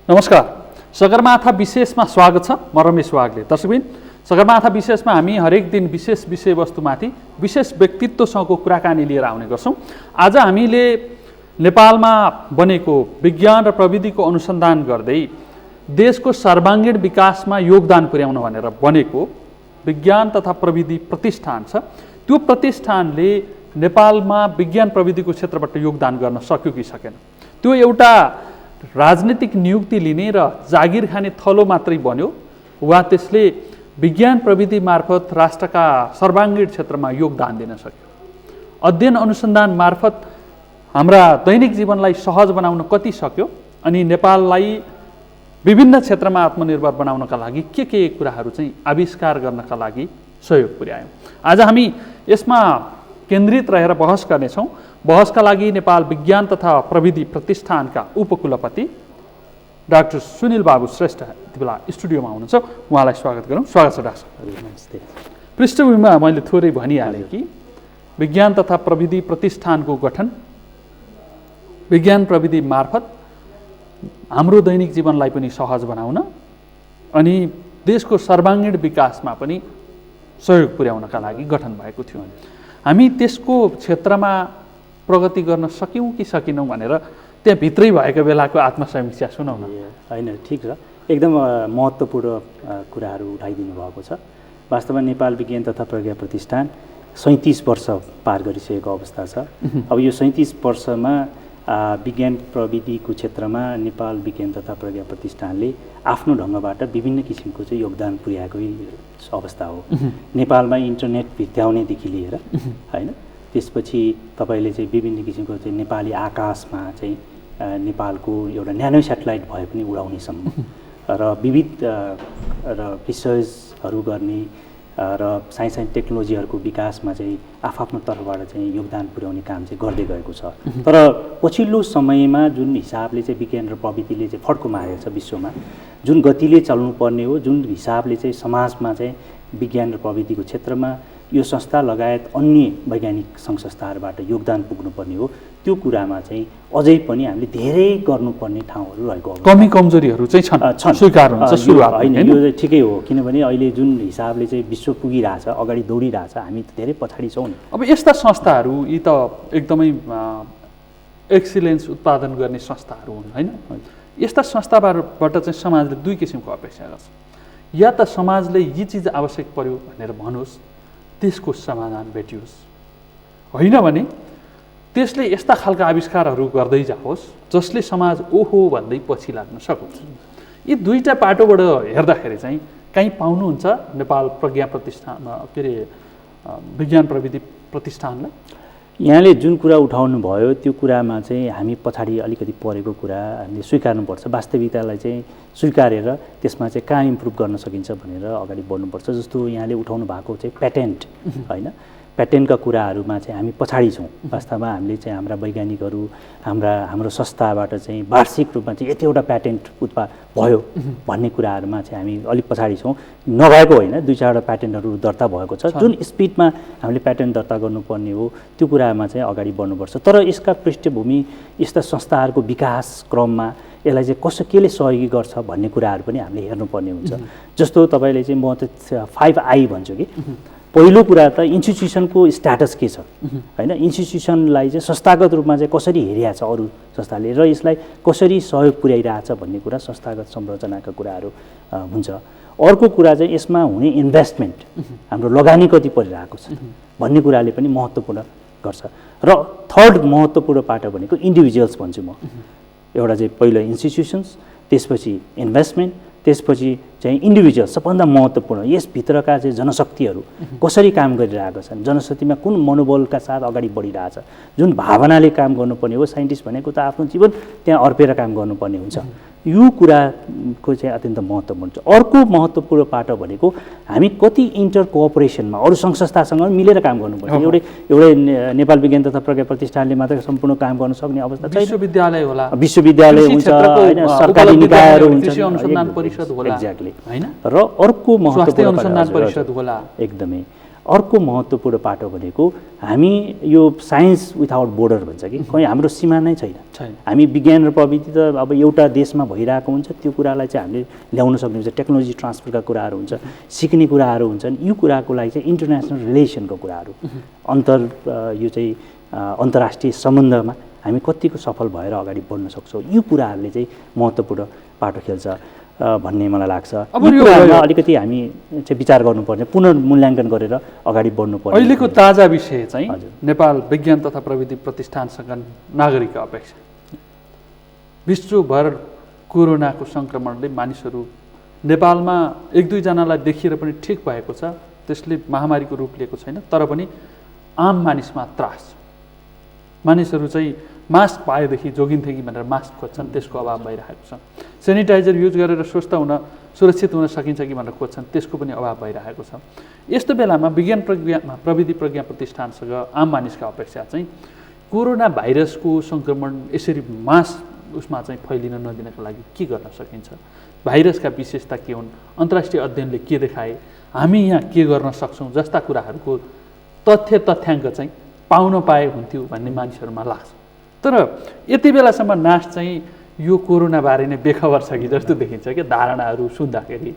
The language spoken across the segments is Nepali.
नमस्कार। सगरमाथा विशेषमा स्वागत छ। म रमेश वाग्ले। दर्शकबिन, सगरमाथा विशेषमा हामी हरेक दिन विशेष विषयवस्तुमाथि विशेष व्यक्तित्वसँगको कुराकानी लिएर आउने गर्छौँ। आज हामीले नेपालमा बनेको विज्ञान र प्रविधिको अनुसन्धान गर्दै देशको सर्वाङ्गीण विकासमा योगदान पुर्याउन भनेर बनेको विज्ञान तथा प्रविधि प्रतिष्ठान छ। त्यो प्रतिष्ठानले नेपालमा विज्ञान प्रविधिको क्षेत्रबाट योगदान गर्न सक्यो कि सकेन? त्यो एउटा राजनीतिक नियुक्ति लिने र जागिर खाने थलो मात्रै बन्यो वा त्यसले विज्ञान प्रविधि मार्फत राष्ट्रका सर्वाङ्गीण क्षेत्रमा योगदान दिन सक्यो? अध्ययन अनुसन्धान मार्फत हाम्रा दैनिक जीवनलाई सहज बनाउन कति सक्यो? अनि नेपाललाई विभिन्न क्षेत्रमा आत्मनिर्भर बनाउनका लागि के कुराहरू चाहिँ आविष्कार गर्नका लागि सहयोग पुर्यायौँ? आज हामी यसमा केन्द्रित रहेर बहस गर्नेछौँ। बहसका लागि नेपाल विज्ञान तथा प्रविधि प्रतिष्ठानका उपकुलपति डाक्टर सुनिल बाबु श्रेष्ठ यति बेला स्टुडियोमा हुनुहुन्छ। उहाँलाई स्वागत गरौँ। स्वागत छ डाक्टर। नमस्ते। पृष्ठभूमिमा मैले थोरै भनिहालेँ कि विज्ञान तथा प्रविधि प्रतिष्ठानको गठन विज्ञान प्रविधि मार्फत हाम्रो दैनिक जीवनलाई पनि सहज बनाउन अनि देशको सर्वाङ्गीण विकासमा पनि सहयोग पुर्याउनका लागि गठन भएको थियो। हामी त्यसको क्षेत्रमा प्रगति गर्न सक्यौँ कि सकेनौँ भनेर त्यहाँ भित्रै भएको बेलाको आत्मसमीक्षा सुनौ न। होइन, ठिक छ। एकदम महत्त्वपूर्ण कुराहरू उठाइदिनु भएको छ। वास्तवमा नेपाल विज्ञान तथा प्रज्ञा प्रतिष्ठान 37 वर्ष पार गरिसकेको अवस्था छ। अब यो 37 वर्षमा विज्ञान प्रविधिको क्षेत्रमा नेपाल विज्ञान तथा प्रज्ञा प्रतिष्ठानले आफ्नो ढङ्गबाट विभिन्न किसिमको चाहिँ योगदान पुर्याएकै अवस्था हो। नेपालमा इन्टरनेट भित्याउनेदेखि लिएर होइन, त्यसपछि तपाईँले चाहिँ विभिन्न किसिमको चाहिँ नेपाली आकाशमा चाहिँ नेपालको एउटा न्यानो सेटेलाइट भए पनि उडाउनेसम्म र विविध र रिसर्चहरू गर्ने र साइन्स एन्ड टेक्नोलोजीहरूको विकासमा चाहिँ आफ्नो तर्फबाट चाहिँ योगदान पुर्याउने काम चाहिँ गर्दै गएको छ। तर पछिल्लो समयमा जुन हिसाबले चाहिँ विज्ञान र प्रविधिले चाहिँ फड्को मारेको छ विश्वमा, जुन गतिले चल्नुपर्ने हो, जुन हिसाबले चाहिँ समाजमा चाहिँ विज्ञान र प्रविधिको क्षेत्रमा यो संस्था लगायत अन्य वैज्ञानिक सङ्घ संस्थाहरूबाट योगदान पुग्नुपर्ने हो, त्यो कुरामा चाहिँ अझै पनि हामीले धेरै गर्नुपर्ने ठाउँहरू रहेको हो। कमी कमजोरीहरू चाहिँ छन्, स्वीकार हुन्छ। सुरुवात होइन, यो चाहिँ ठिकै हो। किनभने अहिले जुन हिसाबले चाहिँ विश्व पुगिरहेछ, अगाडि दौडिरहेछ, हामी धेरै पछाडि छौँ नि। अब यस्ता संस्थाहरू यी त एकदमै एक्सिलेन्स उत्पादन गर्ने संस्थाहरू हुन् होइन? यस्ता संस्थाबाट चाहिँ समाजले दुई किसिमको अपेक्षा गर्छ। या त समाजले यी चिज आवश्यक पर्यो भनेर भनोस्, त्यसको समाधान भेटियोस्, होइन भने त्यसले यस्ता खालका आविष्कारहरू गर्दै जाओस् जसले समाज ओहो भन्दै पछि लाग्न सकोस्। यी दुईटा पाटोबाट हेर्दाखेरि चाहिँ कहीँ पाउनुहुन्छ नेपाल प्रज्ञा प्रतिष्ठान के अरे विज्ञान प्रविधि प्रतिष्ठानलाई? यहाँले जुन कुरा उठाउनु भयो त्यो कुरामा चाहिँ हामी पछाडि अलिकति परेको कुरा हामीले स्वीकार्नुपर्छ। वास्तविकतालाई चाहिँ स्वीकारेर त्यसमा चाहिँ कहाँ इम्प्रुभ गर्न सकिन्छ भनेर अगाडि बढ्नुपर्छ। जस्तो यहाँले उठाउनु भएको चाहिँ पेटेन्ट होइन, पेटेन्टका कुराहरूमा चाहिँ हामी पछाडि छौँ। वास्तवमा हामीले चाहिँ हाम्रा वैज्ञानिकहरू हाम्रो संस्थाबाट चाहिँ वार्षिक रूपमा चाहिँ यतिवटा पेटेन्ट भयो भन्ने कुराहरूमा चाहिँ हामी अलिक पछाडि छौँ। नभएको होइन, 2-4वटा पेटेन्टहरू दर्ता भएको छ। जुन स्पिडमा हामीले पेटेन्ट दर्ता गर्नुपर्ने हो त्यो कुरामा चाहिँ अगाडि बढ्नुपर्छ। तर यसका पृष्ठभूमि यस्ता संस्थाहरूको विकास क्रममा यसलाई चाहिँ केले सहयोगी गर्छ भन्ने कुराहरू पनि हामीले हेर्नुपर्ने हुन्छ। जस्तो तपाईँले चाहिँ म त 5I भन्छु कि पहिलो कुरा त इन्स्टिट्युसनको स्ट्याटस के छ होइन, इन्स्टिट्युसनलाई चाहिँ संस्थागत रूपमा चाहिँ कसरी हेरिरहेछ अरू संस्थाले र यसलाई कसरी सहयोग पुर्याइरहेछ भन्ने कुरा संस्थागत संरचनाका कुराहरू हुन्छ। अर्को कुरा चाहिँ यसमा हुने इन्भेस्टमेन्ट, हाम्रो लगानी कति परिरहेको छ भन्ने कुराले पनि महत्त्वपूर्ण गर्छ। र थर्ड महत्त्वपूर्ण पाटो भनेको इन्डिभिजुअल्स भन्छु म। एउटा चाहिँ पहिलो इन्स्टिट्युसन्स, त्यसपछि इन्भेस्टमेन्ट, त्यसपछि चाहिँ इन्डिभिजुअल। सबभन्दा महत्त्वपूर्ण यसभित्रका चाहिँ जनशक्तिहरू कसरी काम गरिरहेका छन्, जनशक्तिमा कुन मनोबलका साथ अगाडि बढिरहेछ, जुन भावनाले काम गर्नुपर्ने हो। साइन्टिस्ट भनेको त आफ्नो जीवन त्यहाँ अर्पेर काम गर्नुपर्ने हुन्छ। यो कुराको चाहिँ अत्यन्त महत्त्वपूर्ण छ। अर्को महत्त्वपूर्ण पाटो भनेको हामी कति इन्टर कोअपरेसनमा अरू सङ्घ संस्थासँग मिलेर काम गर्नुपर्छ। एउटै नेपाल विज्ञान तथा प्रज्ञा प्रतिष्ठानले मात्र सम्पूर्ण काम गर्न सक्ने अवस्था छैन। विश्वविद्यालय होला, विश्वविद्यालय हुन्छ होइन, सरकारी निकायहरू हुन्छ, अनुसन्धान परिषद होला एक्ज्याक्टली होइन, र अर्को महत्त्वपूर्ण अनुसन्धान परिषद होला एकदमै। अर्को महत्त्वपूर्ण पाटो भनेको हामी यो साइन्स विथआउट बोर्डर भन्छ कि कहीँ हाम्रो सीमा नै छैन। हामी विज्ञान र प्रविधि त अब एउटा देशमा भइरहेको हुन्छ, त्यो कुरालाई चाहिँ हामीले ल्याउन सक्ने हुन्छ। टेक्नोलोजी ट्रान्सफरका कुराहरू हुन्छ, सिक्ने कुराहरू हुन्छन्। यो कुराको लागि चाहिँ इन्टरनेसनल रिलेसनको कुराहरू, यो चाहिँ अन्तर्राष्ट्रिय सम्बन्धमा हामी कतिको सफल भएर अगाडि बढ्न सक्छौँ, यो कुराहरूले चाहिँ महत्त्वपूर्ण पाटो खेल्छ भन्ने मलाई लाग्छ। अब यो अलिकति हामी चाहिँ विचार गर्नुपर्ने, पुनर्मूल्याङ्कन गरेर अगाडि बढ्नुपर्ने। अहिलेको ताजा विषय चाहिँ नेपाल विज्ञान तथा प्रविधि प्रतिष्ठानसँग नागरिक अपेक्षा। विश्वभर कोरोनाको सङ्क्रमणले मानिसहरू, नेपालमा 1-2 जनालाई देखिएर पनि ठिक भएको छ, त्यसले महामारीको रूप लिएको छैन, तर पनि आम मानिसमा त्रास। मानिसहरू चाहिँ मास्क पाएदेखि जोगिन्थे कि भनेर मास्क खोज्छन्, त्यसको अभाव भइरहेको छ। सेनिटाइजर युज गरेर सुरक्षित हुन सकिन्छ कि भनेर खोज्छन्, त्यसको पनि अभाव भइरहेको छ। यस्तो बेलामा विज्ञान प्रविधि प्रज्ञा प्रतिष्ठानसँग आम मानिसका अपेक्षा चाहिँ कोरोना भाइरसको सङ्क्रमण यसरी मास उसमा चाहिँ फैलिन नदिनको लागि के गर्न सकिन्छ? भाइरसका विशेषता के हुन्? अन्तर्राष्ट्रिय अध्ययनले के देखाए? हामी यहाँ के गर्न सक्छौँ? जस्ता कुराहरूको तथ्याङ्क चाहिँ पाउन पाए हुन्थ्यो भन्ने मानिसहरूमा लाग्छ। तर यति बेलासम्म नास चाहिँ यो कोरोनाबारे नै बेखबर छ कि जस्तो देखिन्छ कि धारणाहरू सुन्दाखेरि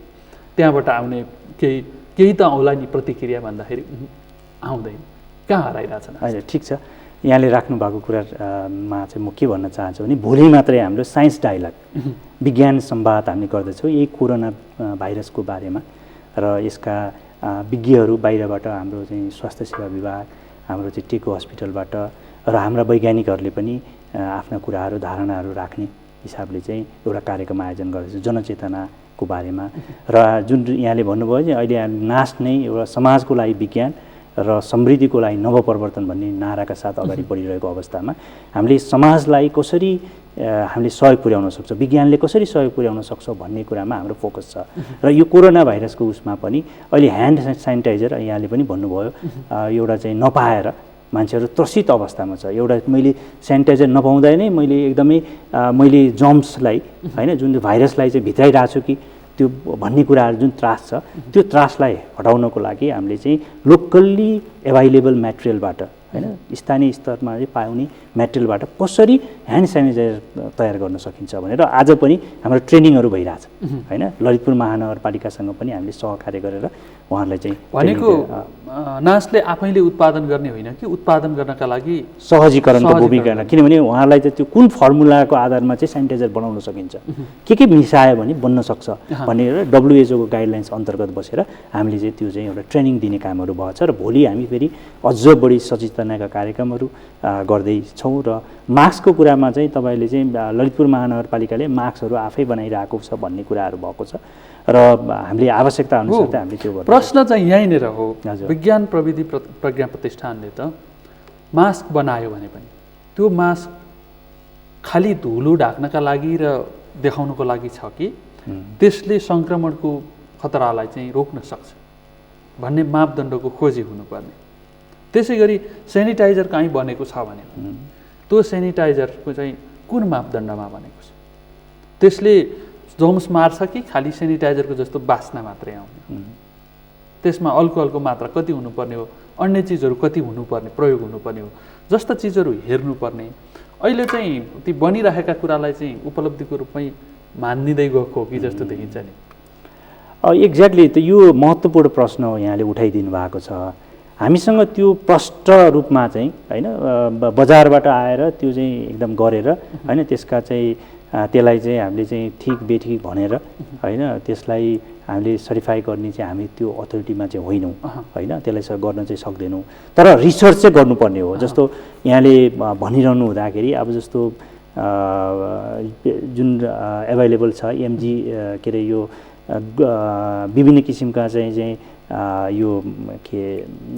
त्यहाँबाट आउने केही त आउला नि प्रतिक्रिया भन्दाखेरि आउँदैन, कहाँ हराइरहेछन्? होइन, ठिक छ। यहाँले राख्नु भएको कुरामा चाहिँ म के भन्न चाहन्छु भने भोलि मात्रै हाम्रो साइन्स डायलग, विज्ञान संवाद हामीले गर्दैछौँ यही कोरोना भाइरसको बारेमा। र यसका विज्ञहरू बाहिरबाट, हाम्रो चाहिँ स्वास्थ्य सेवा विभाग, हाम्रो चाहिँ टेको हस्पिटलबाट र हाम्रा वैज्ञानिकहरूले पनि आफ्ना कुराहरू, धारणाहरू राख्ने हिसाबले चाहिँ एउटा कार्यक्रम आयोजन गर्दैछ जनचेतनाको बारेमा। र जुन यहाँले भन्नुभयो कि अहिले नाश नै एउटा समाजको लागि विज्ञान र समृद्धिको लागि नवपरिवर्तन भन्ने नाराका साथ अगाडि बढिरहेको अवस्थामा हामीले समाजलाई कसरी हामीले सहयोग पुर्याउन सक्छौँ, विज्ञानले कसरी सहयोग पुर्याउन सक्छौँ भन्ने कुरामा हाम्रो फोकस छ। र यो कोरोना भाइरसको उसमा पनि अहिले ह्यान्ड सेनिटाइजर यहाँले पनि भन्नुभयो, एउटा चाहिँ नपाएर मान्छेहरू त्रसित अवस्थामा छ। एउटा मैले सेनिटाइजर नपाउँदा नै मैले जर्म्सलाई, होइन, जुन भाइरसलाई चाहिँ भित्राइरहेको छु कि त्यो भन्ने कुराहरू, जुन त्रास छ, त्यो त्रासलाई हटाउनको लागि हामीले चाहिँ लोकल्ली एभाइलेबल मेटेरियलबाट, होइन, स्थानीय स्तरमा चाहिँ पाउने मेटेरियलबाट कसरी ह्यान्ड सेनिटाइजर तयार गर्न सकिन्छ भनेर आज पनि हाम्रो ट्रेनिङहरू भइरहेछ, होइन। ललितपुर महानगरपालिकासँग पनि हामीले सहकार्य गरेर उहाँहरूलाई चाहिँ भनेको नासले आफैले उत्पादन गर्ने होइन कि उत्पादन गर्नका लागि सहजीकरणको भूमिका, किनभने उहाँहरूलाई चाहिँ त्यो कुन फर्मुलाको आधारमा चाहिँ सेनिटाइजर बनाउन सकिन्छ, के मिसायो भने बन्न सक्छ भनेर WHO को गाइडलाइन्स अन्तर्गत बसेर हामीले चाहिँ त्यो चाहिँ एउटा ट्रेनिङ दिने कामहरू भएको छ। र भोलि हामी फेरि अझ बढी सचेतनाका कार्यक्रमहरू गर्दैछौँ। र मास्कको कुरामा चाहिँ तपाईँले चाहिँ ललितपुर महानगरपालिकाले मास्कहरू आफै बनाइरहेको छ भन्ने कुराहरू भएको छ र हामीले आवश्यकता अनुसार चाहिँ हामीले त्यो गर्छौँ। प्रश्न चाहिँ यहीँनिर हो, विज्ञान प्रविधि प्रज्ञा प्रतिष्ठानले त मास्क बनायो भने पनि त्यो मास्क खालि धुलो ढाक्नका लागि र देखाउनको लागि छ कि त्यसले सङ्क्रमणको खतरालाई चाहिँ रोक्न सक्छ भन्ने मापदण्डको खोजी हुनुपर्ने। त्यसै गरी सेनिटाइजर कहीँ बनेको छ भने त्यो सेनिटाइजरको चाहिँ कुन मापदण्डमा बनेको छ, त्यसले जर्म्स मार्छ कि खालि सेनिटाइजरको जस्तो बास्ना मात्रै आउने, त्यसमा अल्कोहलको मात्रा कति हुनुपर्ने हो, अन्य चिजहरू कति हुनुपर्ने, प्रयोग हुनुपर्ने हो, जस्ता चिजहरू हेर्नुपर्ने। अहिले चाहिँ ती बनिरहेका कुरालाई चाहिँ उपलब्धिको रूपमै मानिँदै गएको हो कि जस्तो देखिन्छ नि। एक्ज्याक्टली, त यो महत्त्वपूर्ण प्रश्न यहाँले उठाइदिनु भएको छ। हामीसँग त्यो प्रष्ट रूपमा चाहिँ, होइन, बजारबाट आएर त्यो चाहिँ एकदम गरेर, होइन, त्यसका चाहिँ त्यसलाई चाहिँ हामीले चाहिँ ठिक बेठिक भनेर, होइन, त्यसलाई हामीले सर्टिफाई गर्ने चाहिँ हामी त्यो अथोरिटीमा चाहिँ होइनौँ, होइन, त्यसलाई गर्न चाहिँ सक्दैनौँ। तर रिसर्च चाहिँ गर्नुपर्ने हो। जस्तो यहाँले भनिरहनु हुँदाखेरि अब जस्तो जुन एभाइलेबल छ एमजी, के अरे यो विभिन्न किसिमका चाहिँ यो के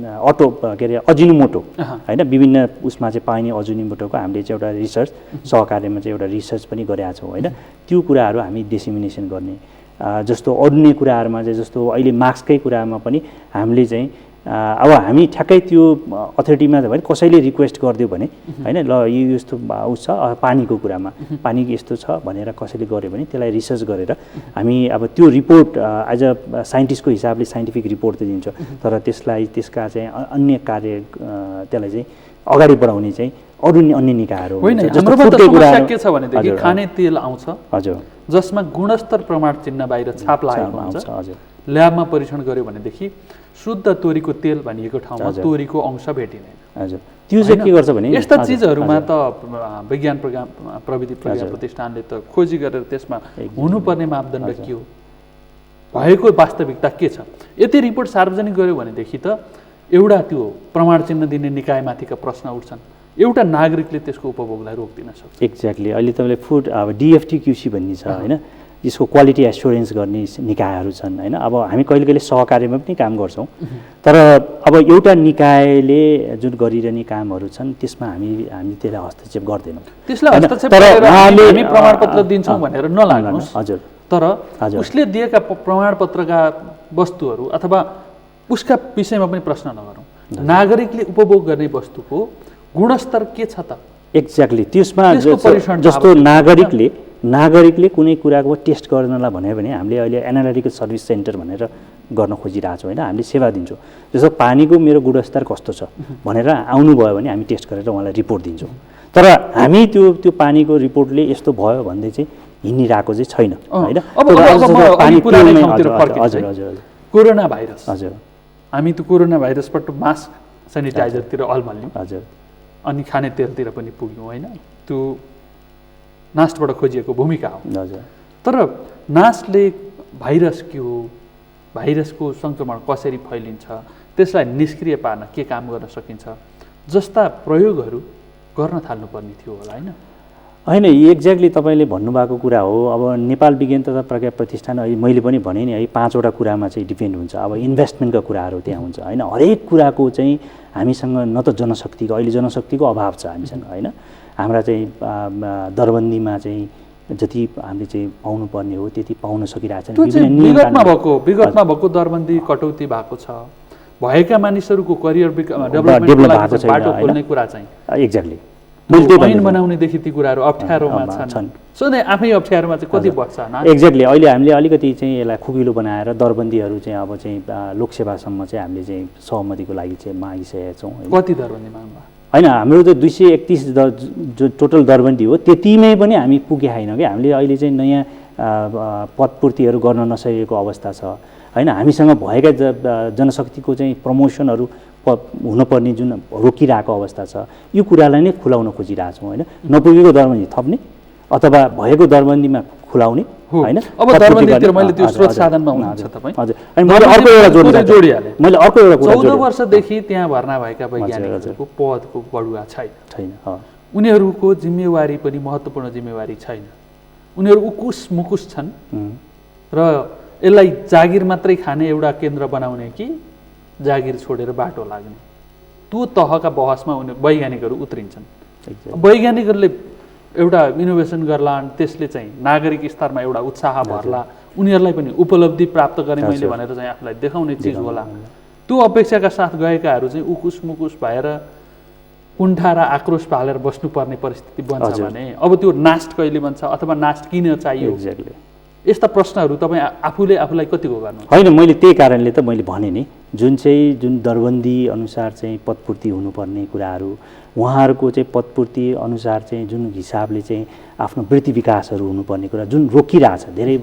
अटो, के अरे अजिनोमोटो, होइन, विभिन्न उसमा चाहिँ पाइने अजिनोमोटोको हामीले चाहिँ एउटा रिसर्च सहकार्यमा चाहिँ एउटा रिसर्च पनि गरेका छौँ, होइन। त्यो कुराहरू हामी डिसेमिनेसन गर्ने। जस्तो अन्य कुराहरूमा चाहिँ जस्तो अहिले मास्ककै कुरामा पनि हामीले चाहिँ अब हामी ठ्याक्कै त्यो अथोरिटीमा भने कसैले रिक्वेस्ट गरिदियो भने होइन ल यो यस्तो उस छ पानीको कुरामा पानी यस्तो छ भनेर कसैले गर्यो भने त्यसलाई रिसर्च गरेर हामी अब त्यो रिपोर्ट एज अ साइन्टिस्टको हिसाबले साइन्टिफिक रिपोर्ट त दिन्छ तर त्यसलाई त्यसका चाहिँ अन्य कार्य त्यसलाई चाहिँ अगाडि बढाउने चाहिँ अरू अन्य निकायहरू के छ भनेदेखि खाने तेल आउँछ हजुर जसमा गुणस्तर प्रमाण चिन्ह बाहिर छाप लागेको हुन्छ ल्याबमा परीक्षण गर्यो भनेदेखि शुद्ध तोरीको तेल भनिएको ठाउँमा तोरीको अंश भेटिँदैन हजुर त्यो चाहिँ के गर्छ भने यस्ता चिजहरूमा त विज्ञान प्रविधि प्रज्ञा प्रतिष्ठानले त खोजी गरेर त्यसमा हुनुपर्ने मापदण्ड के हो भएको वास्तविकता के छ यति रिपोर्ट सार्वजनिक गर्यो भनेदेखि त एउटा त्यो प्रमाण चिन्ह दिने निकायमाथिका प्रश्न उठ्छन् एउटा नागरिकले त्यसको उपभोगलाई रोक्दिन सक्छ एक्ज्याक्टली अहिले तपाईँले फुड अब DFTQC भन्ने छ होइन यसको क्वालिटी एस्योरेन्स गर्ने निकायहरू छन् होइन अब हामी कहिले कहिले सहकार्यमा पनि काम गर्छौँ तर अब एउटा निकायले जुन गरिरहने कामहरू छन् त्यसमा हामी त्यसलाई हस्तक्षेप गर्दैनौँ त्यसलाई हस्तक्षेप गरेर हामी प्रमाणपत्र दिन्छौँ भनेर नलाग्नुहोस् हजुर तर उसले दिएका प्रमाणपत्रका वस्तुहरू अथवा उसका विषयमा पनि प्रश्न नगरौँ नागरिकले उपभोग गर्ने वस्तुको गुणस्तर के छ त एक्ज्याक्टली त्यसमा जस्तो नागरिकले कुनै कुराको टेस्ट गर्नलाई भन्यो भने हामीले अहिले एनालिटिकल सर्भिस सेन्टर भनेर गर्न खोजिरहेछौँ होइन हामीले सेवा दिन्छौँ जस्तो पानीको मेरो गुणस्तर कस्तो छ भनेर आउनुभयो भने हामी टेस्ट गरेर उहाँलाई रिपोर्ट दिन्छौँ तर हामी त्यो पानीको रिपोर्टले यस्तो भयो भन्दै चाहिँ हिँडिरहेको चाहिँ छैन होइन कोरोना भाइरस हजुर हामी त कोरोना भाइरसबाट मास्क सेनिटाइजरतिर अल्मल्यौँ हजुर अनि खाने तेलतिर पनि पुग्यौँ होइन त्यो नास्टबाट खोजिएको भूमिका हो हजुर तर नास्टले भाइरस के हो भाइरसको सङ्क्रमण कसरी फैलिन्छ त्यसलाई निष्क्रिय पार्न के काम गर्न सकिन्छ जस्ता प्रयोगहरू गर्न थाल्नुपर्ने थियो होला होइन एक्ज्याक्टली तपाईँले भन्नुभएको कुरा हो अब नेपाल विज्ञान तथा प्रज्ञा प्रतिष्ठान अहिले मैले पनि भने नि है 5वटा कुरामा चाहिँ डिपेन्ड हुन्छ अब इन्भेस्टमेन्टका कुराहरू त्यहाँ हुन्छ होइन हरेक कुराको चाहिँ हामीसँग न त जनशक्तिको अहिले जनशक्तिको अभाव छ हामीसँग होइन हाम्रा चाहिँ दरबन्दीमा चाहिँ जति हामीले चाहिँ पाउनुपर्ने हो त्यति पाउन सकिरहेको छैन विगतमा भएको दरबन्दी कटौती भएको छ भएका मानिसहरूको करियर डेभलपमेन्टको बाटो खोल्ने कुरा चाहिँ एक्ज्याक्टली ऐन बनाउनेदेखि ती कुराहरू अप्ठ्यारोमा छन् सधैँ आफै अप्ठ्यारोमा चाहिँ कति वर्ष एक्ज्याक्टली अहिले हामीले अलिकति चाहिँ यसलाई खुकिलो बनाएर दरबन्दीहरू चाहिँ अब चाहिँ लोकसेवासम्म चाहिँ हामीले चाहिँ सहमतिको लागि चाहिँ मागिसकेका छौँ कति दरबन्दी माग्नु होइन हाम्रो त 231 जो टोटल दरबन्दी हो त्यतिमै पनि हामी पुगेका छैनौँ कि हामीले अहिले चाहिँ नयाँ पदपूर्तिहरू गर्न नसकेको अवस्था छ होइन हामीसँग भएका जनशक्तिको चाहिँ प्रमोसनहरू हुनुपर्ने जुन रोकिरहेको अवस्था छ यो कुरालाई नै खुलाउन खोजिरहेछौँ होइन नपुगेको दरबन्दी थप्ने अथवा भएको दरबन्दीमा खुलाउने होइन अब दरबन्दीतिर मैले त्यो स्रोत साधनमा हुनुहुन्छ तपाईँ हजुर अनि मैले अर्को एउटा जोडिहालेँ मैले अर्को एउटा कुरा 14 वर्षदेखि त्यहाँ भर्ना भएका वैज्ञानिकहरूको पदको बढुवा छैन उनीहरूको जिम्मेवारी पनि महत्त्वपूर्ण जिम्मेवारी छैन उनीहरू उकुस मुकुस छन् र यसलाई जागिर मात्रै खाने एउटा केन्द्र बनाउने कि जागिर छोडेर बाटो लाग्ने त्यो तहका बहसमा वैज्ञानिकहरू उत्रिन्छन् वैज्ञानिकहरूले एउटा इनोभेसन गर्लान् त्यसले चाहिँ नागरिक स्तरमा एउटा उत्साह भर्ला उनीहरूलाई पनि उपलब्धि प्राप्त गरेँ मैले भनेर चाहिँ आफूलाई देखाउने चिज होला त्यो अपेक्षाका साथ गएकाहरू चाहिँ उकुस मुकुस भएर कुण्ठा र आक्रोश पालेर बस्नुपर्ने परिस्थिति बन्छ भने अब त्यो नास्ट कहिले बन्छ अथवा नास्ट किन चाहियो यस्ता प्रश्नहरू तपाईँ आफूलाई कतिको गर्नु होइन मैले त्यही कारणले त मैले भने नि जुन दरबन्दी अनुसार चाहिँ पदपूर्ति हुनुपर्ने कुराहरू उहाँहरूको चाहिँ पदपूर्ति अनुसार चाहिँ जुन हिसाबले चाहिँ आफ्नो वृत्ति विकासहरू हुनुपर्ने कुरा जुन रोकिरहेछ धेरै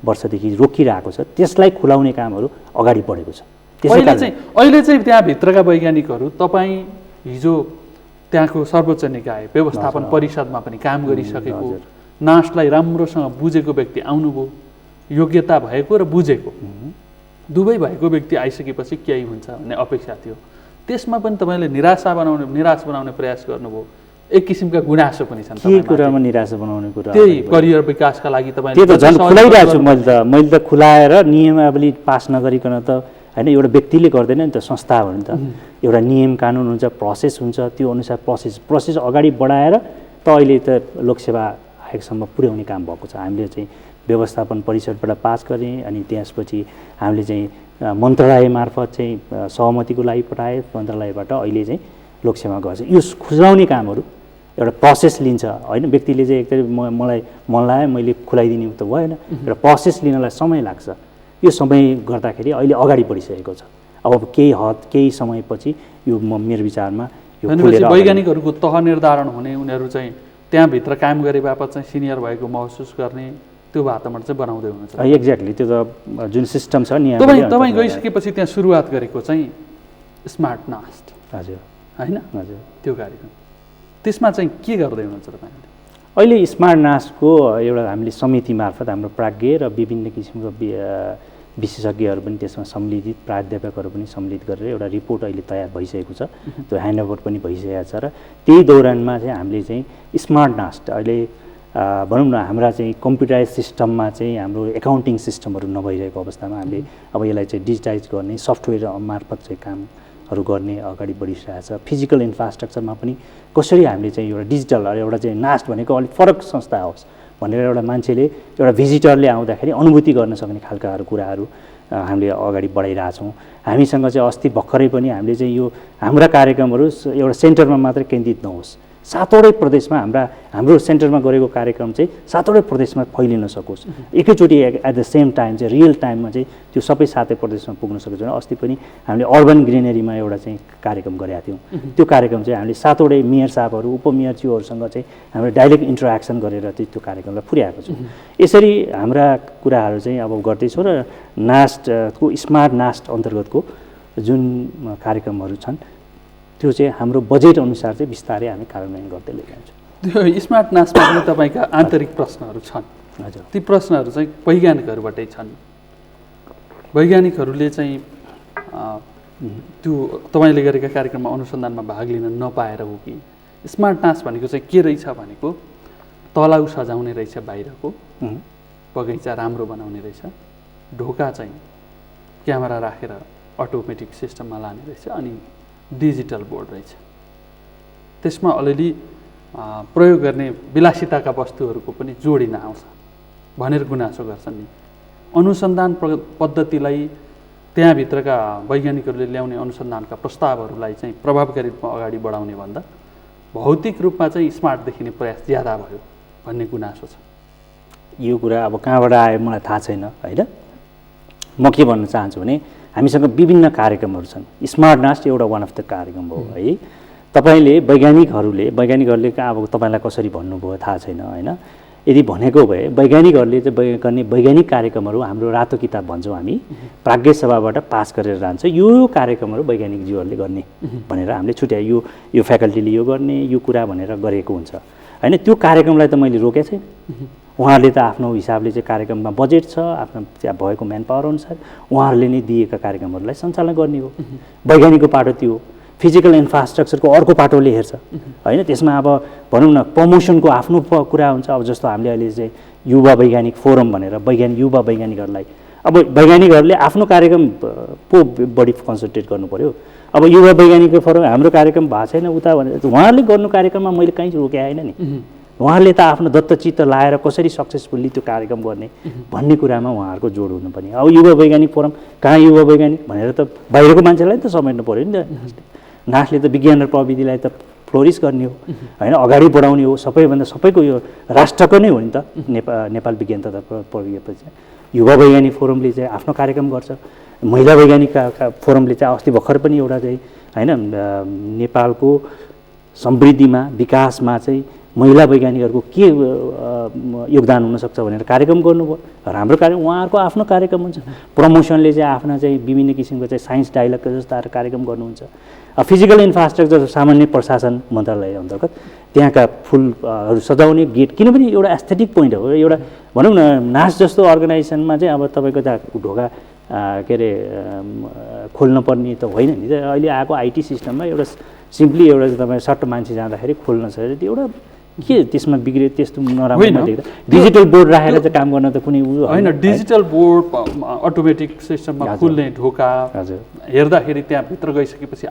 वर्षदेखि रोकिरहेको छ त्यसलाई खुलाउने कामहरू अगाडि बढेको छ अहिले चाहिँ त्यहाँभित्रका वैज्ञानिकहरू तपाईँ हिजो त्यहाँको सर्वोच्च निकाय व्यवस्थापन परिषदमा पनि काम गरिसकेको नास्टलाई राम्रोसँग बुझेको व्यक्ति आउनुभयो योग्यता भएको र बुझेको दुवै भएको व्यक्ति आइसकेपछि केही हुन्छ भन्ने अपेक्षा थियो त्यसमा पनि तपाईँले निराश बनाउने प्रयास गर्नुभयो एक किसिमका गुनासो पनि छन् के कुरामा निराशा बनाउने कुरा त्यही करियर विकासका लागि तपाईले त्यो त झन् खुलाइरहेको छु मैले त खुलाएर नियमावली पास नगरिकन त होइन एउटा व्यक्तिले गर्दैन नि त संस्था हो नि त एउटा नियम कानुन हुन्छ प्रोसेस हुन्छ त्यो अनुसार प्रोसेस अगाडि बढाएर त अहिले त लोकसेवा आयोगसम्म पुर्याउने काम भएको छ। हामीले चाहिँ व्यवस्थापन परिषदबाट पास गरेँ, अनि त्यसपछि हामीले चाहिँ मन्त्रालय मार्फत चाहिँ सहमतिको लागि पठाए, मन्त्रालयबाट अहिले चाहिँ लोकसेवा गर्छ। यो खुलाउने कामहरू एउटा प्रोसेस लिन्छ होइन। व्यक्तिले चाहिँ एकदमै मलाई मन लाग्यो मैले खुलाइदिने त भएन, एउटा प्रोसेस लिनलाई समय लाग्छ। यो समय गर्दाखेरि अहिले अगाडि बढिसकेको छ। अब केही समयपछि यो मेरो विचारमा यो वैज्ञानिकहरूको तह निर्धारण हुने, उनीहरू चाहिँ त्यहाँभित्र काम गरे बापत चाहिँ सिनियर भएको महसुस गर्ने त्यो वातावरण चाहिँ बनाउँदै हुनुहुन्छ। एक्ज्याक्टली, त्यो त जुन सिस्टम छ नि तपाईँ गइसकेपछि त्यहाँ सुरुवात गरेको चाहिँ स्मार्ट नास्ट, हजुर होइन? हजुर, त्यो कार्यक्रम त्यसमा चाहिँ के गर्दै हुनुहुन्छ तपाईँले? अहिले स्मार्ट नास्टको एउटा हामीले समिति मार्फत हाम्रो प्राज्ञ र विभिन्न किसिमको विशेषज्ञहरू पनि त्यसमा सम्मिलित, प्राध्यापकहरू पनि सम्मिलित गरेर एउटा रिपोर्ट अहिले तयार भइसकेको छ। त्यो ह्यान्डओभर पनि भइसकेको छ र त्यही दौरानमा चाहिँ हामीले चाहिँ स्मार्ट नास्ट अहिले भनौँ न हाम्रा चाहिँ कम्प्युटराइज सिस्टममा चाहिँ हाम्रो एकाउन्टिङ सिस्टमहरू नभइरहेको अवस्थामा हामीले अब यसलाई चाहिँ डिजिटाइज गर्ने, सफ्टवेयर मार्फत चाहिँ कामहरू गर्ने अगाडि बढिरहेको छ। फिजिकल इन्फ्रास्ट्रक्चरमा पनि कसरी हामीले चाहिँ एउटा डिजिटल एउटा चाहिँ नास्ट भनेको अलिक फरक संस्था होस् भनेर एउटा मान्छेले एउटा भिजिटरले आउँदाखेरि अनुभूति गर्न सक्ने खालका कुराहरू हामीले अगाडि बढाइरहेछौँ। हामीसँग चाहिँ अस्ति भर्खरै पनि हामीले चाहिँ यो हाम्रा कार्यक्रमहरू एउटा सेन्टरमा मात्रै केन्द्रित नहोस्, सातवटै प्रदेशमा हाम्रो सेन्टरमा गरेको कार्यक्रम चाहिँ सातवटै प्रदेशमा फैलिन सकोस्, एकैचोटि एट द सेम टाइम चाहिँ रियल टाइममा चाहिँ त्यो सबै सातै प्रदेशमा पुग्न सकोस्। अस्ति पनि हामीले अर्बन ग्रिनेरीमा एउटा चाहिँ कार्यक्रम गरेका थियौँ। त्यो कार्यक्रम चाहिँ हामीले सातवटै मेयर साहबहरू, उपमेयरज्यूहरूसँग चाहिँ हामीले डाइरेक्ट इन्टरेक्सन गरेर चाहिँ त्यो कार्यक्रमलाई पुर्याएको छौँ। यसरी हाम्रा कुराहरू चाहिँ अब गर्दैछौँ र नास्टको स्मार्ट नास्ट अन्तर्गतको जुन कार्यक्रमहरू छन् त्यो चाहिँ हाम्रो बजेट अनुसार चाहिँ बिस्तारै हामी कार्यान्वयन गर्दै लैजान्छौँ। त्यो स्मार्ट नास्टमा पनि तपाईँका आन्तरिक प्रश्नहरू छन्। हजुर, ती प्रश्नहरू चाहिँ वैज्ञानिकहरूबाटै छन्। वैज्ञानिकहरूले चाहिँ त्यो तपाईँले गरेका कार्यक्रममा अनुसन्धानमा भाग लिन नपाएर हो कि स्मार्ट नास्ट भनेको चाहिँ के रहेछ भनेको तलाउ सजाउने रहेछ, बाहिरको बगैँचा राम्रो बनाउने रहेछ, ढोका चाहिँ क्यामेरा राखेर अटोमेटिक सिस्टममा लाने रहेछ, अनि डिजिटल बोर्ड रहेछ। त्यसमा अलिअलि प्रयोग गर्ने विलासिताका वस्तुहरूको पनि जोडिन आउँछ भनेर गुनासो गर्छन् नि। अनुसन्धान पद्धतिलाई त्यहाँभित्रका वैज्ञानिकहरूले ल्याउने अनुसन्धानका प्रस्तावहरूलाई चाहिँ प्रभावकारी रूपमा अगाडि बढाउने भन्दा भौतिक रूपमा चाहिँ स्मार्ट देखिने प्रयास ज्यादा भयो भन्ने गुनासो छ। यो कुरा अब कहाँबाट आयो मलाई थाहा छैन होइन। म के भन्न चाहन्छु भने हामीसँग विभिन्न कार्यक्रमहरू छन्। स्मार्ट नास्ट एउटा वान अफ द कार्यक्रम हो है। तपाईँले वैज्ञानिकहरूले अब तपाईँलाई कसरी भन्नुभयो थाहा छैन होइन। यदि भनेको भए वैज्ञानिकहरूले चाहिँ गर्ने वैज्ञानिक कार्यक्रमहरू हाम्रो रातो किताब भन्छौँ हामी, प्राज्ञ सभाबाट पास गरेर जान्छ। यो कार्यक्रमहरू वैज्ञानिकज्यूहरूले गर्ने भनेर हामीले छुट्यायो, यो फ्याकल्टीले यो गर्ने यो कुरा भनेर गरेको हुन्छ होइन। त्यो कार्यक्रमलाई त मैले रोकेको छैन। उहाँहरूले त आफ्नो हिसाबले चाहिँ कार्यक्रममा बजेट छ, आफ्नो त्यहाँ भएको म्यान पावर अनुसार उहाँहरूले नै दिएका कार्यक्रमहरूलाई सञ्चालन गर्ने हो। वैज्ञानिकको पाटो त्यो फिजिकल इन्फ्रास्ट्रक्चरको अर्को पाटोले हेर्छ होइन। त्यसमा अब भनौँ न प्रमोसनको आफ्नो कुरा हुन्छ। अब जस्तो हामीले अहिले चाहिँ युवा वैज्ञानिक फोरम भनेर युवा वैज्ञानिकहरूलाई अब वैज्ञानिकहरूले आफ्नो कार्यक्रम पो बढी कन्सन्ट्रेट गर्नु पऱ्यो। अब युवा वैज्ञानिकको फोरम हाम्रो कार्यक्रम भएको छैन उता भनेर उहाँहरूले गर्नु कार्यक्रममा मैले कहीँ रोकेको होइन नि। उहाँहरूले त आफ्नो दत्तचित्त लाएर कसरी सक्सेसफुल्ली त्यो कार्यक्रम गर्ने भन्ने कुरामा उहाँहरूको जोड हुनुपर्ने। अब युवा वैज्ञानिक फोरम कहाँ युवा वैज्ञानिक भनेर त बाहिरको मान्छेलाई त समेट्नु पऱ्यो नि त। नास्टले त विज्ञान र प्रविधिलाई त फ्लोरिस गर्ने हो होइन, अगाडि बढाउने हो। सबैको यो राष्ट्रको नै हो नि त। नेपाल विज्ञान तथा प्रविधि युवा वैज्ञानिक फोरमले चाहिँ आफ्नो कार्यक्रम गर्छ। महिला वैज्ञानिक फोरमले चाहिँ अस्ति भर्खर पनि एउटा चाहिँ होइन नेपालको समृद्धिमा विकासमा चाहिँ महिला वैज्ञानिकहरूको के योगदान हुनसक्छ भनेर कार्यक्रम गर्नुभयो। राम्रो कार्यक्रम, उहाँहरूको आफ्नो कार्यक्रम हुन्छ। प्रमोसनले चाहिँ आफ्ना चाहिँ विभिन्न किसिमको चाहिँ साइन्स डायलग जस्ता कार्यक्रम गर्नुहुन्छ। फिजिकल इन्फ्रास्ट्रक्चर सामान्य प्रशासन मन्त्रालय अन्तर्गत त्यहाँका फुलहरू सजाउने गेट, किनभने एउटा एस्थेटिक पोइन्ट हो। एउटा भनौँ न नास जस्तो अर्गनाइजेसनमा चाहिँ अब तपाईँको त्यहाँ ढोका के अरे खोल्नुपर्ने त होइन नि। अहिले आएको आइटी सिस्टममा एउटा सिम्पली एउटा तपाईँ सट्ट मान्छे जाँदाखेरि खोल्न सक्छ। त्यो एउटा के त्यसमा बिग्रियो त्यस्तो नराम्रो नदेख्दा डिजिटल बोर्ड राखेर चाहिँ काम गर्न त कुनै उयो होइन। डिजिटल बोर्ड अटोमेटिक सिस्टममा खुल्ने ढोका हेर्दाखेरि त्यहाँ भित्र गइसकेपछि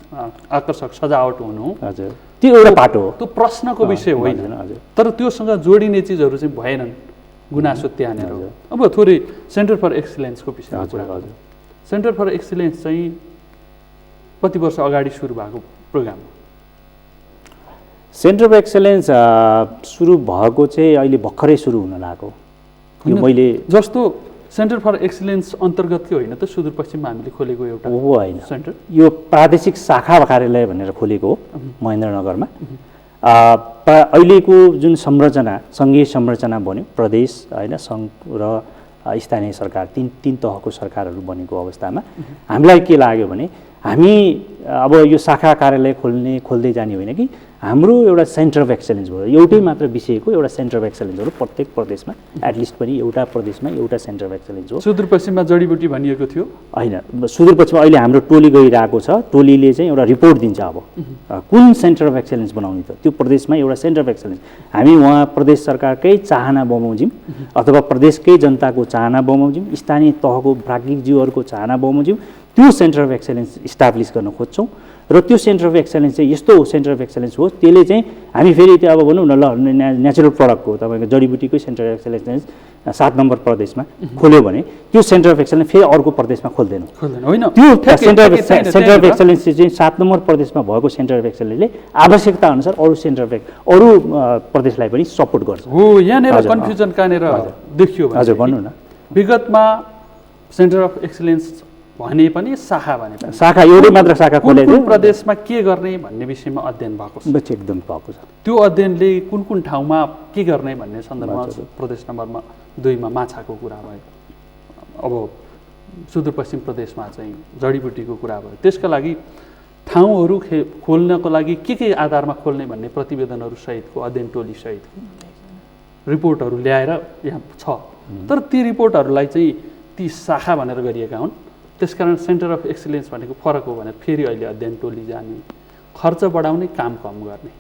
आकर्षक सजावट हुनु हजुर त्यो एउटा बाटो हो। त्यो प्रश्नको विषय होइन, हजुर तर त्योसँग जोडिने चिजहरू चाहिँ भएनन्, गुनासो त्यहाँनिर हो। अब थोरै सेन्टर फर एक्सिलेन्सको विषयमा कुरा गरौँ। सेन्टर फर एक्सिलेन्स चाहिँ कति वर्ष अगाडि सुरु भएको प्रोग्राम हो? सेन्टर अफ एक्सलेन्स सुरु भएको चाहिँ अहिले भर्खरै सुरु हुन लागेको। यो मैले जस्तो सेन्टर फर एक्सिलेन्स अन्तर्गतकै होइन त सुदूरपश्चिममा हामीले खोलेको एउटा हो होइन, सेन्टर? यो प्रादेशिक शाखा कार्यालय भनेर खोलेको हो महेन्द्रनगरमा। अहिलेको जुन संरचना, सङ्घीय संरचना बन्यो, प्रदेश होइन, सङ्घ र स्थानीय सरकार, तीन तहको सरकारहरू बनेको अवस्थामा हामीलाई के लाग्यो भने हामी अब यो शाखा कार्यालय खोल्दै जाने होइन कि हाम्रो एउटा सेन्टर अफ एक्सलेन्स भयो, एउटै मात्र विषयको एउटा सेन्टर अफ एक्सलेन्स हो प्रत्येक प्रदेशमा, एटलिस्ट पनि एउटा प्रदेशमा एउटा सेन्टर अफ एक्सलेन्स हो। सुदूरपश्चिममा जडीबुटी भनिएको थियो होइन, सुदूरपश्चिममा अहिले हाम्रो टोली गइरहेको छ, टोलीले चाहिँ एउटा रिपोर्ट दिन्छ अब कुन सेन्टर अफ एक्सलेन्स बनाउने त, त्यो प्रदेशमा एउटा सेन्टर अफ एक्सलेन्स हामी वहाँ प्रदेश सरकारकै चाहना बमोजिम अथवा प्रदेशकै जनताको चाहना बमोजिम, स्थानीय तहको प्राज्ञिक जीवहरूको चाहना बमोजिम त्यो सेन्टर अफ एक्सलेन्स इस्टाब्लिस गर्न खोज्छौँ। र त्यो सेन्टर अफ एक्सलेन्स चाहिँ यस्तो सेन्टर अफ एक्सलेन्स हो, त्यसले चाहिँ हामी फेरि त्यो अब भनौँ न ल नेचुरल प्रडक्टको तपाईँको जडीबुटीकै सेन्टर अफ एक्सलेन्स 7 नम्बर प्रदेशमा खोल्यो भने त्यो सेन्टर अफ एक्सलेन्स फेरि अर्को प्रदेशमा खोल्दैनौँ होइन, त्यो सेन्टर अफ एक्सलेन्स चाहिँ 7 नम्बर प्रदेशमा भएको सेन्टर अफ एक्सलेन्सले आवश्यकता अनुसार अरू प्रदेशलाई पनि सपोर्ट गर्छ। हो, यहाँनिर कन्फ्युजन कहाँनिर देखियो हजुर भन्नु न। विगतमा सेन्टर अफ एक्सलेन्स भने पनि शाखा भने पनि शाखा एउटै मात्र शाखा खोलेको कुन प्रदेशमा के गर्ने भन्ने विषयमा अध्ययन भएको छ, एकदम भएको छ। त्यो अध्ययनले कुन कुन ठाउँमा के गर्ने भन्ने सन्दर्भमा प्रदेश नम्बरमा 2 मा माछाको कुरा भयो, अब सुदूरपश्चिम प्रदेशमा चाहिँ जडीबुटीको कुरा भयो। त्यसका लागि ठाउँहरू खोल्नको लागि के आधारमा खोल्ने भन्ने प्रतिवेदनहरू सहितको अध्ययन टोली सहितको रिपोर्टहरू ल्याएर यहाँ छ, तर ती रिपोर्टहरूलाई चाहिँ ती शाखा भनेर गरिएका हुन्। त्यसकारण सेन्टर अफ एक्सिलेन्स भनेको फरक हो भनेर फेरि अहिले अध्ययन टोली जाने, खर्च बढाउने, काम कम गर्ने,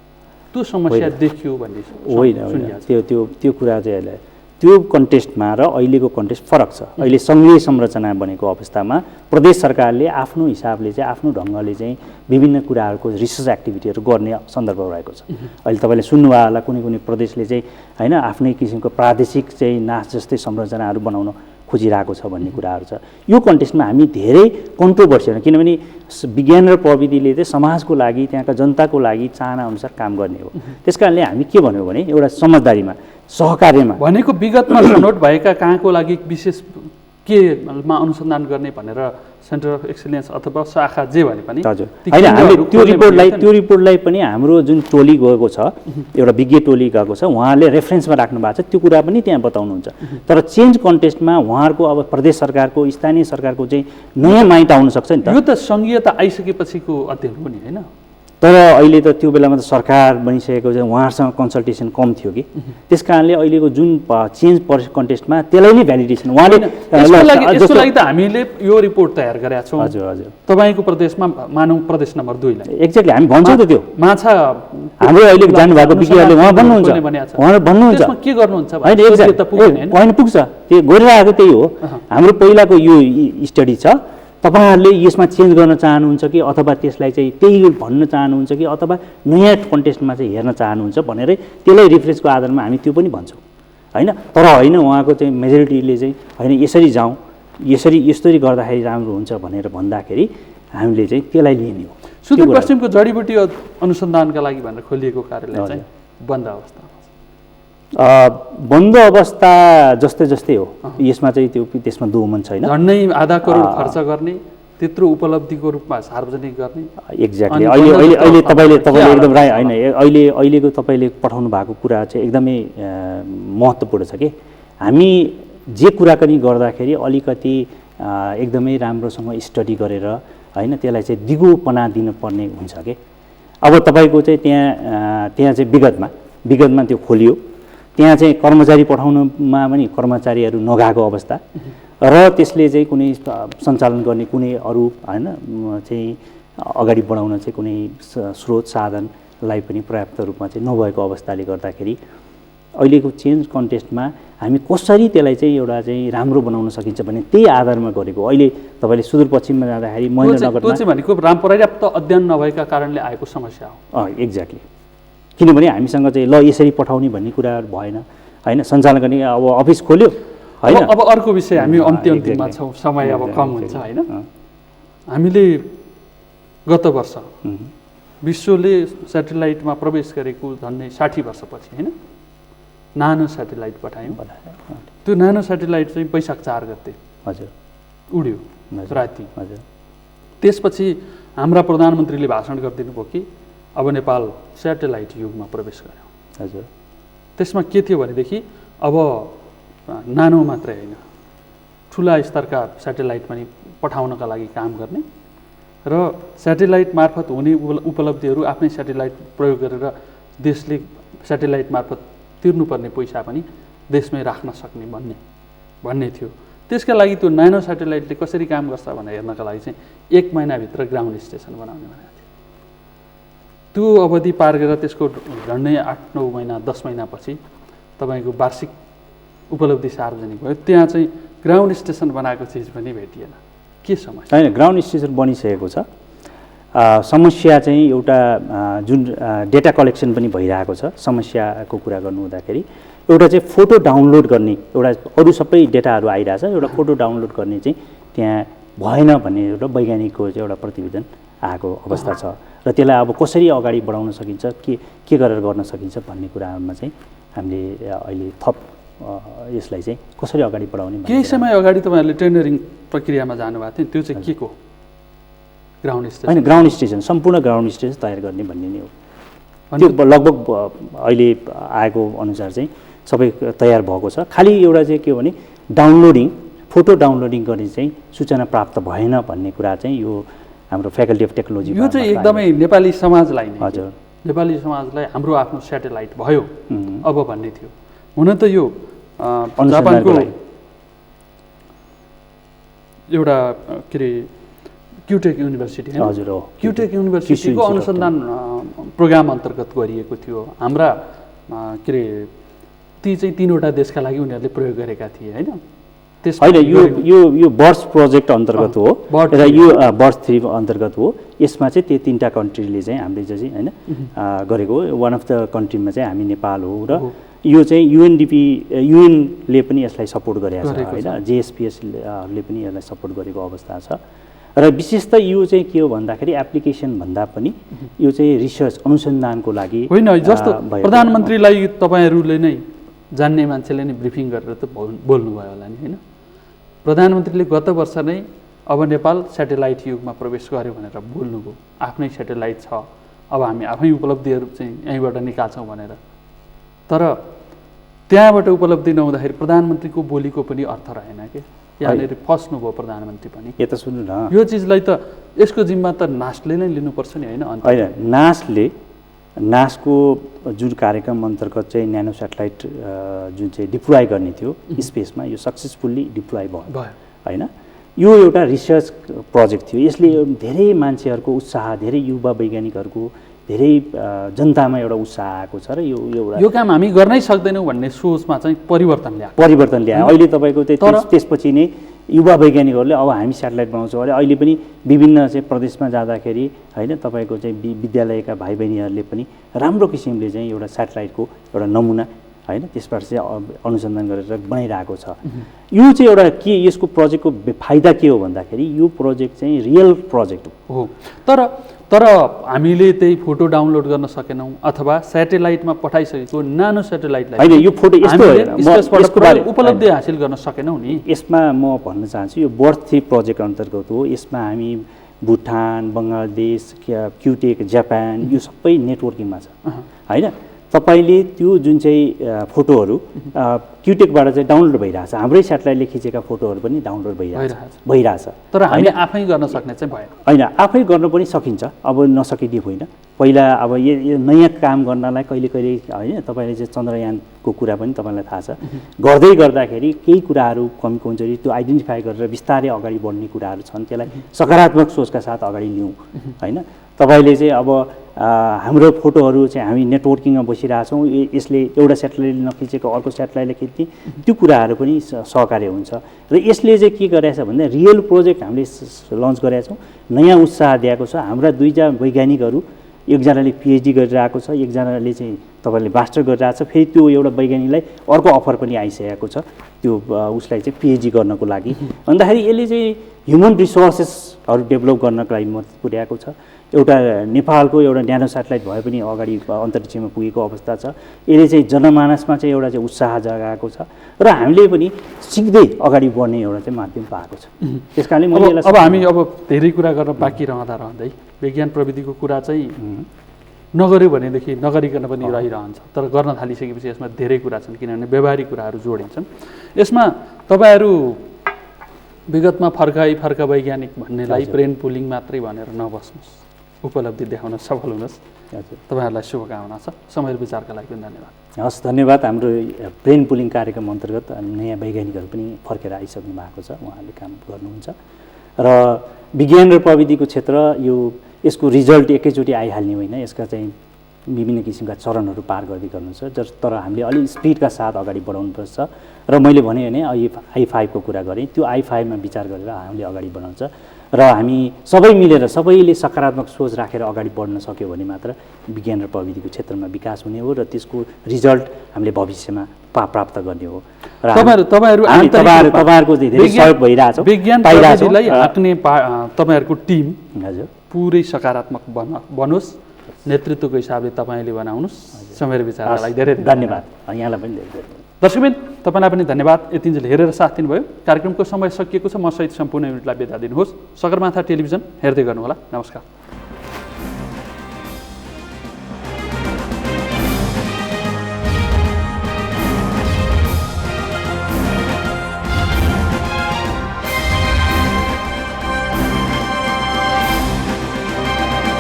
त्यो समस्या देखियो भन्ने होइन। त्यो कुरा चाहिँ अहिले त्यो कन्टेस्टमा र अहिलेको कन्टेस्ट फरक छ। अहिले सङ्घीय संरचना बनेको अवस्थामा प्रदेश सरकारले आफ्नो हिसाबले चाहिँ आफ्नो ढङ्गले चाहिँ विभिन्न कुराहरूको रिसर्च एक्टिभिटीहरू गर्ने सन्दर्भ रहेको छ। अहिले तपाईँले सुन्नुभयो होला कुनै प्रदेशले चाहिँ होइन आफ्नै किसिमको प्रादेशिक चाहिँ नाच जस्तै संरचनाहरू बनाउन खोजिरहेको छ भन्ने कुराहरू छ। यो कन्टेस्टमा हामी धेरै कन्ट्रोभर्सीहरू, किनभने विज्ञान र प्रविधिले चाहिँ समाजको लागि, त्यहाँका जनताको लागि चाहना अनुसार काम गर्ने हो। त्यसकारणले हामी के भन्यौँ भने एउटा समझदारीमा, सहकार्यमा भनेको विगतमा छनौट भएका कहाँको लागि विशेष केमा अनुसन्धान गर्ने भनेर सेन्टर अफ एक्सिलेन्स अथवा शाखा जे भने पनि हजुर होइन, हामीले त्यो रिपोर्टलाई पनि हाम्रो जुन टोली गएको छ, एउटा विज्ञ टोली गएको छ, उहाँले रेफरेन्समा राख्नु भएको छ, त्यो कुरा पनि त्यहाँ बताउनुहुन्छ। तर चेन्ज कन्टेस्टमा उहाँहरूको अब प्रदेश सरकारको, स्थानीय सरकारको चाहिँ नयाँ माइन्ड आउन सक्छ नि त। यो त सङ्घीयता आइसकेपछिको अध्ययन हो नि, होइन? तर अहिले त त्यो बेलामा त सरकार बनिसकेको छ, उहाँहरूसँग कन्सल्टेसन कम थियो कि, त्यस कारणले अहिलेको जुन चेन्ज कन्टेस्टमा त्यसलाई नै भ्यालिडेसन उहाँले यसको लागि त हामीले यो रिपोर्ट तयार गरेका छौँ। हजुर हजुर, तपाईँको प्रदेशमा मानौँ प्रदेश नम्बर 2 लाई एक्ज्याक्टली हामी भन्छौँ त त्यो माछा हाम्रो अहिले जानुभएको विज्ञहरूले उहाँ भन्नुहुन्छ, उहाँहरू भन्नुहुन्छ के गर्नुहुन्छ होइन, होइन पुग्छ, त्यो गरिरहेको त्यही हो। हाम्रो पहिलाको यो स्टडी छ, तपाईहरुले यसमा चेन्ज गर्न चाहनुहुन्छ कि अथवा त्यसलाई चाहिँ त्यही भन्न चाहनुहुन्छ कि अथवा नयाँ कन्टेस्टमा चाहिँ हेर्न चाहनुहुन्छ भनेर त्यसलाई रिफ्रेन्सको आधारमा हामी त्यो पनि भन्छौँ हैन। तर हैन, उहाँको चाहिँ मेजोरिटीले चाहिँ हैन यसरी जाउँ, यसरी गर्दाखेरि राम्रो हुन्छ भनेर भन्दाखेरि हामीले चाहिँ त्यसलाई लिने हो। सुदूरपश्चिमको जडीबुटी अनुसन्धानका लागि भनेर खोलिएको कार्यालय चाहिँ बन्द अवस्थामा बन्द अवस्था जस्तै हो। यसमा चाहिँ त्यसमा दोमन छैन। झन्डै आधा करोड खर्च गर्ने, त्यत्रो उपलब्धिको रूपमा सार्वजनिक गर्ने। एक्ज्याक्टली अहिले तपाईले एकदम राइट हैन, अहिलेको तपाईले पठाउनु भएको कुरा चाहिँ एकदमै महत्त्वपूर्ण छ कि हामी जे कुराकानी गर्दाखेरि अलिकति एकदमै राम्रोसँग स्टडी गरेर हैन त्यसलाई चाहिँ दिगोपना दिनुपर्ने हुन्छ के। अब तपाईको चाहिँ त्यहाँ चाहिँ विगतमा त्यो खोलियो, त्यहाँ चाहिँ कर्मचारी पठाउनुमा पनि कर्मचारीहरू नगएको अवस्था र त्यसले चाहिँ कुनै सञ्चालन गर्ने कुनै अरू हैन चाहिँ अगाडि बढाउन चाहिँ कुनै स्रोत साधनलाई पनि पर्याप्त रूपमा चाहिँ नभएको अवस्थाले गर्दाखेरि अहिलेको चेन्ज कन्टेस्टमा हामी कसरी त्यसलाई चाहिँ एउटा चाहिँ राम्रो बनाउन सकिन्छ भने त्यही आधारमा गरेको। अहिले तपाईँले सुदूरपश्चिममा जाँदाखेरि महेन्द्रनगरमा त्यो चाहिँ भनेको पर्याप्त अध्ययन नभएका कारणले आएको समस्या हो। एक्ज्याक्टली, किनभने हामीसँग चाहिँ ल यसरी पठाउने भन्ने कुराहरू भएन होइन। सञ्चालन गर्ने अब अफिस खोल्यो होइन। अब अर्को विषय, हामी अन्तिममा छौँ, समय अब कम हुन्छ होइन। हामीले गत वर्ष विश्वले सेटेलाइटमा प्रवेश गरेको झन्डै 60 वर्षपछि होइन नानो सेटेलाइट पठायौँ। त्यो नानो सेटेलाइट चाहिँ वैशाख 4 गते हजुर उड्यो राति। हजुर त्यसपछि हाम्रा प्रधानमन्त्रीले भाषण गरिदिनु भयो कि अब नेपाल सेटेलाइट युगमा प्रवेश गर्यो। हजुर त्यसमा के थियो भनेदेखि अब नानो मात्रै होइन, ठुला स्तरका सेटेलाइट पनि पठाउनका लागि काम गर्ने र सेटेलाइट मार्फत हुने उपलब्धिहरू आफ्नै सेटेलाइट प्रयोग गरेर देशले सेटेलाइट मार्फत तिर्नुपर्ने पैसा पनि देशमै राख्न सक्ने भन्ने थियो। त्यसका लागि त्यो नानो सेटेलाइटले कसरी काम गर्छ भनेर हेर्नका लागि चाहिँ 1 महिनाभित्र ग्राउन्ड स्टेसन बनाउने भनेको थियो। त्यो अवधि पार गरेर त्यसको झन्डै 8-9 महिना 10 महिनापछि तपाईँको वार्षिक उपलब्धि सार्वजनिक भयो। त्यहाँ चाहिँ ग्राउन्ड स्टेसन बनाएको चिज पनि भेटिएन। के समस्या? होइन, ग्राउन्ड स्टेसन बनिसकेको छ। समस्या चाहिँ एउटा जुन डेटा कलेक्सन पनि भइरहेको छ। समस्याको कुरा गर्नु हुँदाखेरि एउटा चाहिँ फोटो डाउनलोड गर्ने, एउटा अरू सबै डेटाहरू आइरहेछ, एउटा फोटो डाउनलोड गर्ने चाहिँ त्यहाँ भएन भन्ने एउटा वैज्ञानिकको चाहिँ एउटा प्रतिवेदन आएको अवस्था छ र त्यसलाई अब कसरी अगाडि बढाउन सकिन्छ, के गरेर गर्न सकिन्छ भन्ने कुरामा चाहिँ हामीले अहिले थप यसलाई चाहिँ कसरी अगाडि बढाउने। केही समय अगाडि तपाईँहरूले टेन्डरिङ प्रक्रियामा जानुभएको थियो, त्यो चाहिँ के को? Ground station? होइन, ग्राउन्ड स्टेसन, सम्पूर्ण ग्राउन्ड स्टेसन तयार गर्ने भन्ने नै हो। त्यो लगभग अहिले आएको अनुसार चाहिँ सबै तयार भएको छ। खालि एउटा चाहिँ के हो भने डाउनलोडिङ, फोटो डाउनलोडिङ गर्ने चाहिँ सूचना प्राप्त भएन भन्ने कुरा चाहिँ यो हाम्रो फ्याकल्टी अफ टेक्नोलोजी यो चाहिँ एकदमै नेपाली समाजलाई नै, हजुर, नेपाली समाजलाई हाम्रो आफ्नो सेटेलाइट भयो अब भन्ने थियो। हुन त यो जापानको एउटा के अरे क्युटेक युनिभर्सिटी, हजुर हो, क्युटेक युनिभर्सिटीको अनुसन्धान प्रोग्राम अन्तर्गत गरिएको थियो। हाम्रा के अरे ती चाहिँ 3वटा देशका लागि उनीहरूले प्रयोग गरेका थिए होइन। होइन, यो बर्ड्स प्रोजेक्ट अन्तर्गत हो र यो बर्ड्स 3 अन्तर्गत हो। यसमा चाहिँ त्यो 3टा कन्ट्रीले चाहिँ हामीले चाहिँ होइन गरेको हो। वान अफ द कन्ट्रीमा चाहिँ हामी नेपाल हो र यो चाहिँ युएनले पनि यसलाई सपोर्ट गरेको छ होइन। JSPSले पनि यसलाई सपोर्ट गरेको अवस्था छ र विशेष त यो चाहिँ के हो भन्दाखेरि एप्लिकेसन भन्दा पनि यो चाहिँ रिसर्च अनुसन्धानको लागि होइन। जस्तो प्रधानमन्त्रीलाई तपाईँहरूले नै जान्ने मान्छेले नै ब्रिफिङ गरेर त बोल्नुभयो होला नि होइन। प्रधानमन्त्रीले गत वर्ष नै अब नेपाल सेटेलाइट युगमा प्रवेश गर्यो भनेर बोल्नुभयो। आफ्नै सेटेलाइट छ, अब हामी आफै उपलब्धिहरू चाहिँ यहीँबाट निकाल्छौँ भनेर। तर त्यहाँबाट उपलब्धि नहुँदाखेरि प्रधानमन्त्रीको बोलीको पनि अर्थ रहेन कि, यहाँनिर फस्नुभयो प्रधानमन्त्री पनि। यो त सुन्नु न, यो चिजलाई त यसको जिम्मा त नासले नै लिनुपर्छ नि होइन। होइन, नासको जुन कार्यक्रम अन्तर्गत चाहिँ न्यानो सेटेलाइट जुन चाहिँ डिप्लोय गर्ने थियो स्पेसमा, यो सक्सेसफुल्ली डिप्लोय भयो होइन। यो एउटा रिसर्च प्रोजेक्ट थियो। यसले धेरै मान्छेहरूको उत्साह, धेरै युवा वैज्ञानिकहरूको धेरै जनतामा एउटा उत्साह आएको छ र यो काम हामी गर्नै सक्दैनौँ भन्ने सोचमा चाहिँ परिवर्तन ल्यायो। अहिले तपाईँको त्यसपछि नै युवा वैज्ञानिकहरूले अब हामी सेटेलाइट बनाउँछौँ अरे। अहिले पनि विभिन्न चाहिँ प्रदेशमा जाँदाखेरि होइन तपाईँको चाहिँ विद्यालयका भाइ बहिनीहरूले पनि राम्रो किसिमले चाहिँ एउटा सेटेलाइटको एउटा नमुना होइन त्यसबाट चाहिँ अनुसन्धान गरेर बनाइरहेको छ। यो चाहिँ एउटा के यसको प्रोजेक्टको फाइदा के हो भन्दाखेरि यो प्रोजेक्ट चाहिँ रियल प्रोजेक्ट हो। तर हामीले त्यही फोटो डाउनलोड गर्न सकेनौँ अथवा सेटेलाइटमा पठाइसकेको नानो सेटेलाइटलाई होइन यो फोटो यस्तो उपलब्धि हासिल गर्न सकेनौँ नि। यसमा म भन्न चाहन्छु यो बर्ड्स 3 प्रोजेक्ट अन्तर्गत हो। यसमा हामी भुटान, बङ्गलादेश, क्युटेक, जापान यो सबै नेटवर्किङमा छ होइन। तपाईँले त्यो जुन चाहिँ फोटोहरू क्युटेकबाट चाहिँ डाउनलोड भइरहेछ, हाम्रै सेटेलाइटले खिचेका फोटोहरू पनि डाउनलोड भइरहेछ। तर हामीले आफै गर्न सक्ने चाहिँ भएन। होइन, आफै गर्न पनि सकिन्छ, अब नसकिने होइन। पहिला अब यो नयाँ काम गर्नलाई कहिले होइन तपाईँले चाहिँ चन्द्रयानको कुरा पनि तपाईँलाई थाहा छ, गर्दै गर्दाखेरि केही कुराहरू कमी कमजोरी त्यो आइडेन्टिफाई गरेर बिस्तारै अगाडि बढ्ने कुराहरू छन्। त्यसलाई सकारात्मक सोचका साथ अगाडि लिउँ होइन। तपाईँले चाहिँ अब हाम्रो फोटोहरू चाहिँ हामी नेटवर्किङमा बसिरहेछौँ, यसले एउटा सेटेलाइटले नखिचेको अर्को सेटेलाइटले खिच्ने, त्यो कुराहरू पनि सहकार्य हुन्छ। र यसले चाहिँ के गरेछ भन्दा रियल प्रोजेक्ट हामीले लन्च गरेका छौँ, नयाँ उत्साह दिएको छ। हाम्रा दुईजना वैज्ञानिकहरू, एकजनाले पिएचडी गरिरहेको छ, एकजनाले चाहिँ तपाईँले मास्टर गरिरहेको छ, फेरि त्यो एउटा वैज्ञानिकलाई अर्को अफर पनि आइसकेको छ त्यो उसलाई चाहिँ पिएचडी गर्नको लागि। भन्दाखेरि यसले चाहिँ ह्युमन रिसोर्सेसहरू डेभलप गर्नको लागि मद्दत पुर्याएको छ। एउटा नेपालको एउटा न्यानो सेटेलाइट भए पनि अगाडि अन्तरिक्षमा पुगेको अवस्था छ। यसले चाहिँ जनमानसमा चाहिँ एउटा चाहिँ उत्साह जगाएको छ र हामीले पनि सिक्दै अगाडि बढ्ने एउटा चाहिँ माध्यम पाएको छ। त्यस कारणले मैले अब हामी अब धेरै कुरा गर्न बाँकी रहँदै विज्ञान प्रविधिको कुरा चाहिँ नगर्यो भनेदेखि नगरिकन पनि रहिरहन्छ, तर गर्न थालिसकेपछि यसमा धेरै कुरा छन्, किनभने व्यवहारिक कुराहरू जोडिन्छन्। यसमा तपाईँहरू विगतमा फर्का वैज्ञानिक भन्नेलाई ब्रेन पुलिङ मात्रै भनेर नबस्नुहोस्, उपलब्धि देखाउन सफल हुनुहोस्। तपाईँहरूलाई शुभकामना छ। समय र विचारका लागि पनि धन्यवाद। हस्, धन्यवाद। हाम्रो ब्रेन पुलिङ कार्यक्रम अन्तर्गत नयाँ वैज्ञानिकहरू पनि फर्केर आइसक्नु भएको छ, उहाँहरूले काम गर्नुहुन्छ र विज्ञान र प्रविधिको क्षेत्र यसको रिजल्ट एकैचोटि आइहाल्ने होइन, यसका चाहिँ विभिन्न किसिमका चरणहरू पार गर्दै गर्नुहुन्छ। तर हामीले अलि स्पिडका साथ अगाडि बढाउनुपर्छ र मैले भने होइन I5 को कुरा गरेँ, त्यो I5 मा विचार गरेर हामीले अगाडि बढाउँछ र हामी सबै मिलेर सबैले सकारात्मक सोच राखेर अगाडि बढ्न सक्यो भने मात्र विज्ञान र प्रविधिको क्षेत्रमा विकास हुने हो र त्यसको रिजल्ट हामीले भविष्यमा प्राप्त गर्ने हो। र तपाईँहरूको धेरै सहयोग भइरहेछ। विज्ञान प्रविधिलाई हाँक्ने तपाईँहरूको टिम हजुर पुरै सकारात्मक बनोस्, नेतृत्वको हिसाबले तपाईँले बनाउनुहोस्। समय र विचारका लागि धेरै धन्यवाद। यहाँलाई पनि धेरै धेरै दर्शकबिन, तपाईँलाई पनि धन्यवाद यतिन्जेल हेरेर साथ दिनुभयो। कार्यक्रमको समय सकिएको छ, म सहित सम्पूर्ण युनिटलाई बिदा दिनुहोस्। सगरमाथा टेलिभिजन हेर्दै गर्नुहोला। नमस्कार।